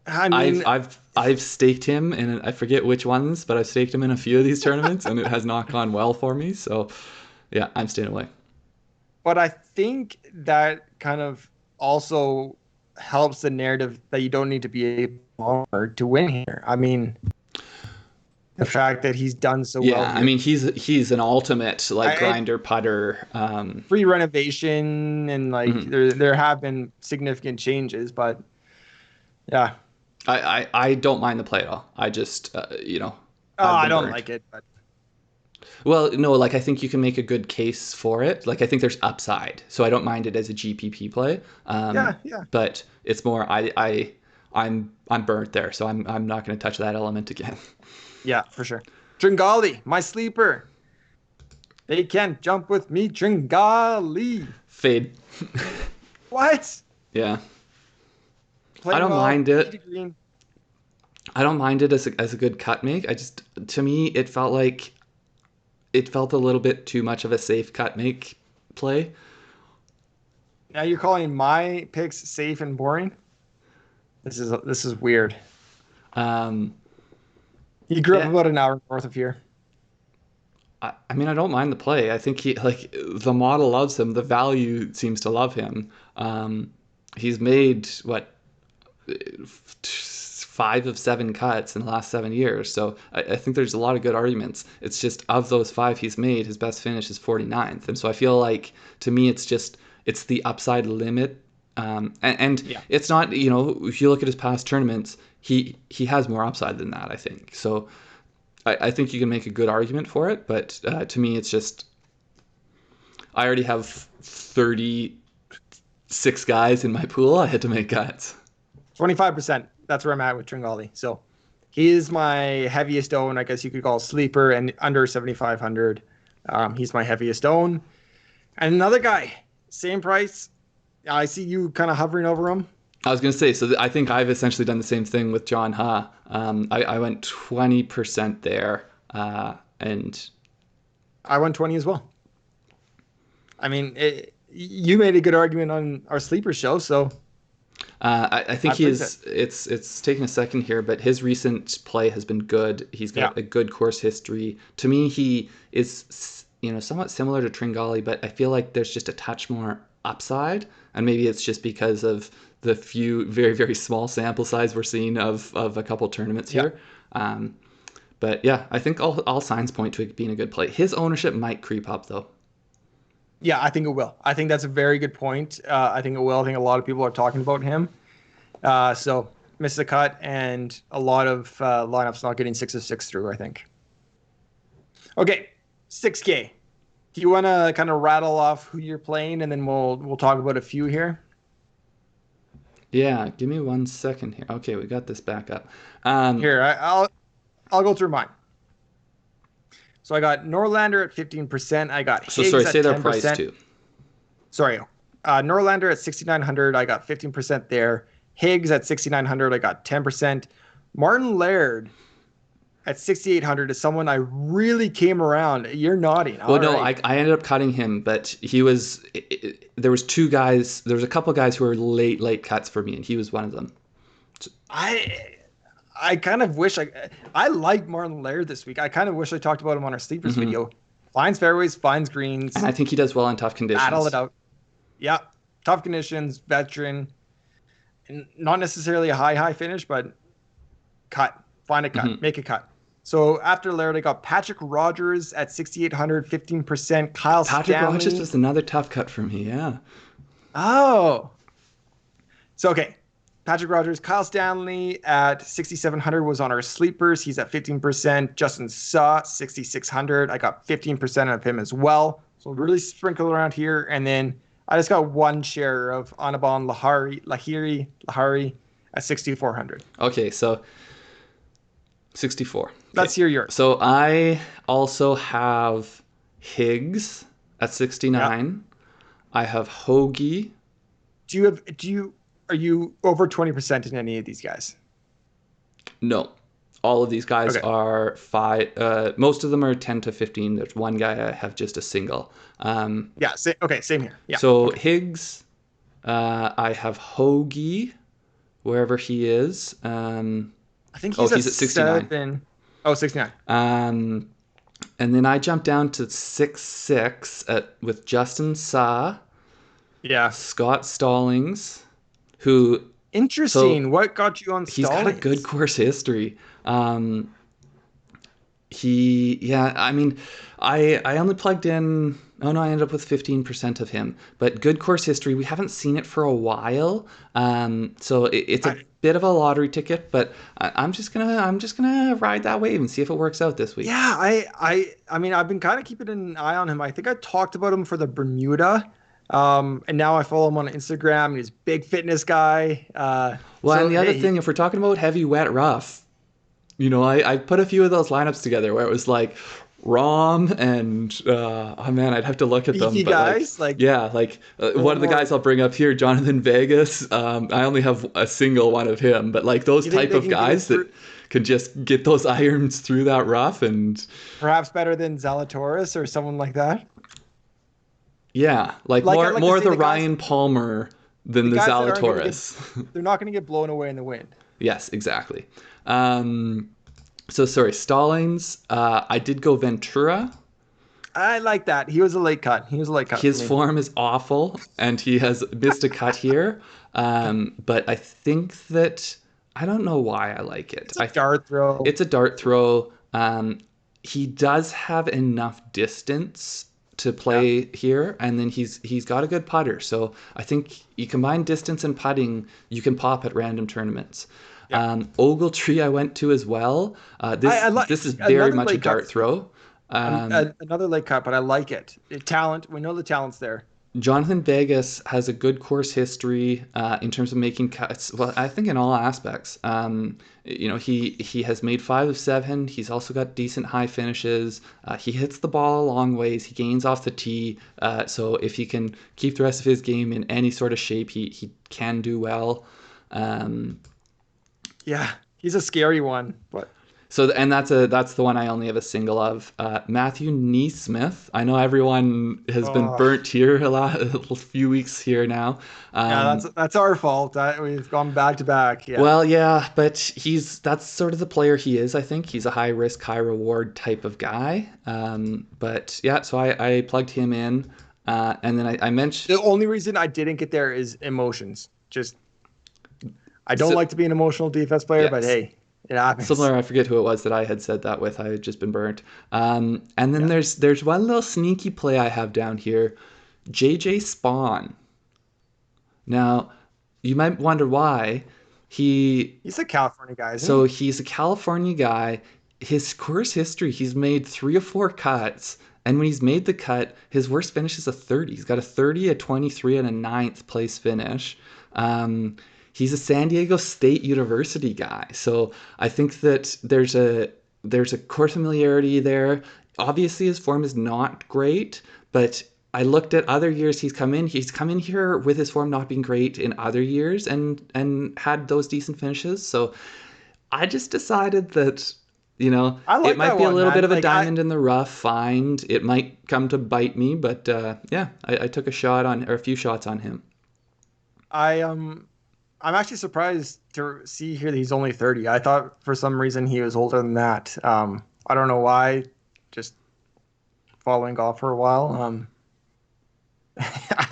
I mean, I've staked him, and I forget which ones, but I've staked him in a few of these tournaments, and it has not gone well for me. So, yeah, I'm staying away.
But I think that kind of also helps the narrative that you don't need to be a bomber to win here. I mean, the fact that he's done so well.
Yeah, I mean, he's an ultimate grinder putter.
Free renovation, and there have been significant changes, but yeah.
I don't mind the play at all. I just,
I don't like it, but.
Well, no, I think you can make a good case for it. I think there's upside, so I don't mind it as a GPP play.
Yeah.
But it's more I'm burnt there, so I'm not going to touch that element again.
Yeah, for sure. Tringali, my sleeper. They can't jump with me, Tringali.
Fade.
What?
Yeah. I don't mind it. I don't mind it as a good cut make. To me, it felt like it felt a little bit too much of a safe cut make play.
Now you're calling my picks safe and boring? This is weird. He grew up about an hour north of here.
I mean, I don't mind the play. I think the model loves him. The value seems to love him. He's made 5 of 7 cuts in the last 7 years. So I think there's a lot of good arguments. It's just of those 5 he's made, his best finish is 49th. And so I feel like, to me, it's the upside limit. It's not, if you look at his past tournaments, he has more upside than that, I think. So I think you can make a good argument for it, but to me, it's just, I already have 36 guys in my pool. I had to make cuts.
25%. That's where I'm at with Tringali. So he is my heaviest own, I guess you could call sleeper, and under 7,500. He's my heaviest own. And another guy, same price. I see you kind of hovering over him.
I was going to say, so I think I've essentially done the same thing with John Ha. I went 20% there, and
I went 20 as well. I mean, you made a good argument on our sleeper show, so
I think it's taken a second here, but his recent play has been good. He's got a good course history. To me, he is somewhat similar to Tringali, but I feel like there's just a touch more upside, and maybe it's just because of the few very, very small sample size we're seeing of a couple tournaments here. But yeah, I think all signs point to it being a good play. His ownership might creep up though.
Yeah, I think it will. I think that's a very good point. I think it will. I think a lot of people are talking about him. So missed the cut, and a lot of lineups not getting 6 of 6 through, I think. Okay, 6K. Do you want to kind of rattle off who you're playing, and then we'll talk about a few here?
Yeah, give me 1 second here. Okay, we got this back up.
Here, I'll go through mine. So I got Norlander at 15%. I got Higgs at 10%.
Say their price too.
Sorry. Norlander at 6,900. I got 15% there. Higgs at 6,900. I got 10%. Martin Laird at 6,800 is someone I really came around. You're nodding.
I ended up cutting him, but there was 2 guys. There was a couple guys who were late cuts for me, and he was one of them.
I kind of wish I like Martin Laird this week. I kind of wish I talked about him on our sleepers video. Finds fairways, finds greens.
And I think he does well in tough conditions.
Battle it out. Yeah, tough conditions, veteran. And not necessarily a high finish, but cut. Find a cut. Make a cut. So after Laird, I got Patrick Rogers at 6,800, 15%.
Patrick Rogers was another tough cut for me, yeah.
Oh. So, okay. Patrick Rogers, Kyle Stanley at 6,700 was on our sleepers. He's at 15%. Justin Suh, 6,600. I got 15% of him as well. So really sprinkle around here. And then I just got 1 share of Anibal Lahiri at 6,400.
Okay, so 64.
Let's hear yours.
So I also have Higgs at 69. Yep. I have Hoagie.
Are you over 20% in any of these guys?
No. All of these guys are 5. Most of them are 10 to 15. There's one guy I have just a single.
Same here. Yeah.
So Higgs, I have Hoagie, wherever he is.
I think he's at 69. 69.
And then I jumped down to 6-6 with Justin Suh.
Yeah.
Scott Stallings, who...
Interesting. What got you on Stallings?
He's got a good course history. I only plugged in... Oh, no, I ended up with 15% of him. But good course history. We haven't seen it for a while. So it's a bit of a lottery ticket, but I'm just gonna ride that wave and see if it works out this week.
Yeah, I mean, I've been kind of keeping an eye on him. I think I talked about him for the Bermuda. And now I follow him on Instagram. He's a big fitness guy.
And the other thing, if we're talking about heavy, wet, rough, I put a few of those lineups together where it was like Rom and I'd have to look at them.
Guys,
one of the guys I'll bring up here, Jonathan Vegas. I only have a single one of him, but like those type of guys that can just get those irons through that rough, and
perhaps better than Zalatoris or someone like that.
Yeah, like more the Ryan Palmer than the Zalatoris.
They're not going to get blown away in the wind.
Yes, exactly. So sorry, Stallings. I did go Ventura.
I like that. He was a late cut.
His form is awful, and he has missed a cut here. But I think that I don't know why I like it.
It's a dart throw.
It's a dart throw. He does have enough distance to play here, and then he's got a good putter. So I think you combine distance and putting, you can pop at random tournaments. Yeah. Ogletree I went to as well. This is very much a dart throw.
Another late cut, but I like it. Talent, we know the talent's there.
Jonathan Vegas has a good course history in terms of making cuts. Well, I think in all aspects. He has made 5 of 7. He's also got decent high finishes. He hits the ball a long ways. He gains off the tee. So if he can keep the rest of his game in any sort of shape, he can do well.
Yeah, he's a scary one, but.
So, and that's the one I only have a single of. Matthew Neesmith. I know everyone has been burnt here a few weeks here now.
Yeah, that's our fault. We've gone back to back. Yeah.
Well, yeah, but that's sort of the player he is. I think he's a high risk, high reward type of guy. But yeah, so I plugged him in, and then I mentioned
the only reason I didn't get there is emotions. Just I don't like to be an emotional DFS player, yes. But hey. It happens.
Similar, I forget who it was that I had said that with. I had just been burnt. And then there's one little sneaky play I have down here, JJ Spawn. Now, you might wonder why.
He's a California guy, isn't
he? He's a California guy. His course history, he's made 3 or 4 cuts. And when he's made the cut, his worst finish is a 30. He's got a 30, a 23, and a 9th place finish. He's a San Diego State University guy. So I think that there's a course familiarity there. Obviously, his form is not great, but I looked at other years he's come in. He's come in here with his form not being great in other years and had those decent finishes. So I just decided that, it might be a little bit of a diamond in the rough find. It might come to bite me, but I took a few shots on him.
I'm actually surprised to see here that he's only 30. I thought for some reason he was older than that. I don't know why. Just following golf for a while.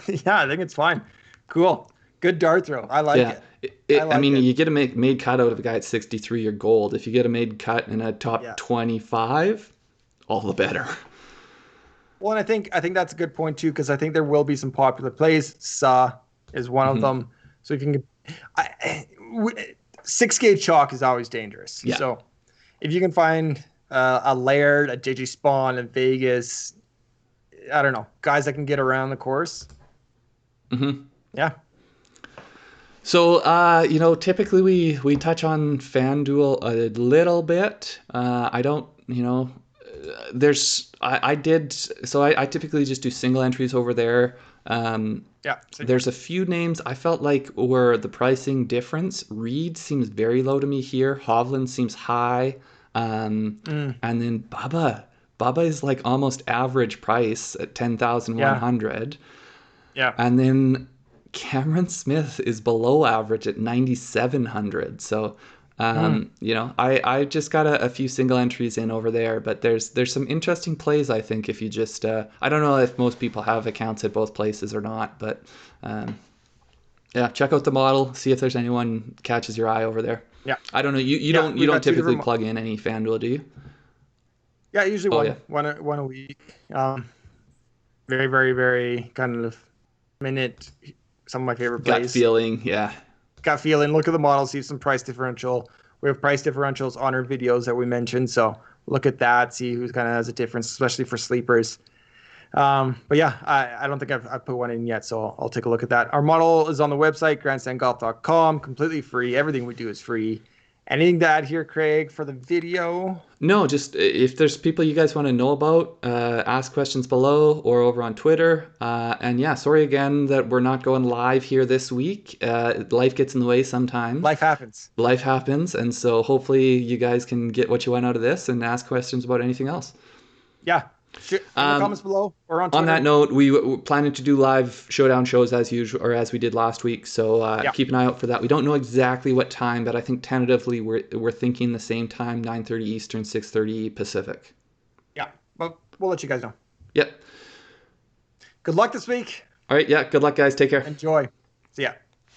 Yeah, I think it's fine. Cool. Good dart throw. I like it.
You get a made cut out of a guy at 63, you're gold. If you get a made cut in a top 25, all the better.
Well, and I think that's a good point too, because I think there will be some popular plays. Sa is one of them. So if you can 6-gauge chalk is always dangerous. Yeah. So if you can find a Laird, a JJ Spawn in Vegas, I don't know, guys that can get around the course.
Mm-hmm.
Yeah.
So, typically we touch on FanDuel a little bit. I don't, I typically just do single entries over there. There's a few names I felt like were the pricing difference. Reed seems very low to me here. Hovland seems high. And then Bubba is like almost average price at 10,100.
Yeah.
And then Cameron Smith is below average at 9,700. So, I just got a few single entries in over there, but there's some interesting plays, I think, if you just, I don't know if most people have accounts at both places or not, but check out the model, see if there's anyone catches your eye over there.
Yeah.
I don't know. You don't typically plug in any FanDuel, do you?
Yeah, usually one a week. Very, very, very kind of minute. Some of my favorite plays.
Gut feeling, yeah.
Gut feeling. Look at the model, see some price differential. We have price differentials on our videos that we mentioned, so look at that, see who kind of has a difference, especially for sleepers. But yeah, I don't think I've put one in yet, so I'll take a look at that. Our model is on the website, grandstandgolf.com, completely free. Everything we do is free. Anything to add here, Craig, for the video?
No, just if there's people you guys want to know about, ask questions below or over on Twitter. And yeah, sorry again that we're not going live here this week. Life gets in the way sometimes.
Life happens.
Life happens. And so hopefully you guys can get what you want out of this and ask questions about anything else.
Yeah. In the comments below or on Twitter.
On that note, we're planning to do live showdown shows as usual, or as we did last week. So keep an eye out for that. We don't know exactly what time, but I think tentatively we're thinking the same time, 9:30 Eastern, 6:30 Pacific.
Yeah, but we'll let you guys know.
Yep.
Good luck this week.
All right. Yeah. Good luck, guys. Take care.
Enjoy. See ya.